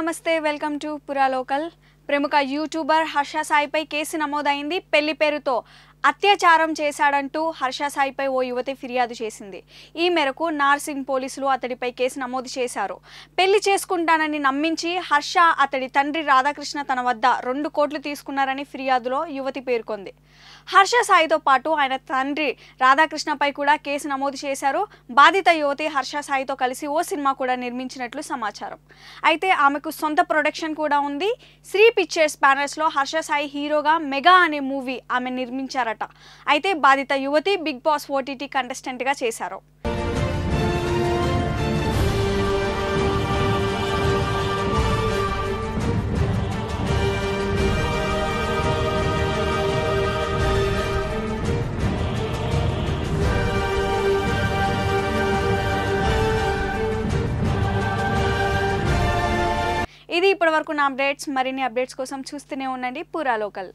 నమస్తే welcome to పురా local. ప్రముఖ యూట్యూబర్ హర్ష సాయిపై కేసు నమోదైంది. పెళ్లి పేరుతో అత్యాచారం చేశాడంటూ హర్ష సాయిపై ఓ యువతి ఫిర్యాదు చేసింది. ఈ మేరకు నార్సింగ్ పోలీసులు అతడిపై కేసు నమోదు చేశారు. పెళ్లి చేసుకుంటానని నమ్మించి హర్ష అతడి తండ్రి రాధాకృష్ణ తన వద్ద 2 కోట్లు తీసుకున్నారని ఫిర్యాదులో యువతి పేర్కొంది. హర్ష సాయితో పాటు ఆయన తండ్రి రాధాకృష్ణపై కూడా కేసు నమోదు చేశారు. బాధిత యువతి హర్ష సాయితో కలిసి ఓ సినిమా కూడా నిర్మించినట్లు సమాచారం. అయితే ఆమెకు సొంత ప్రొడక్షన్ కూడా ఉంది. శ్రీ పిక్చర్స్ బ్యానర్స్లో హర్ష సాయి హీరోగా మెగా అనే మూవీ ఆమె నిర్మించారు. అయితే బాధిత యువతి బిగ్ బాస్ ఓటీటీ కంటెస్టెంట్ గా చేశారు. ఇది ఇప్పటివరకు నా అప్డేట్స్. మరిన్ని అప్డేట్స్ కోసం చూస్తూనే ఉండండి పురా లోకల్.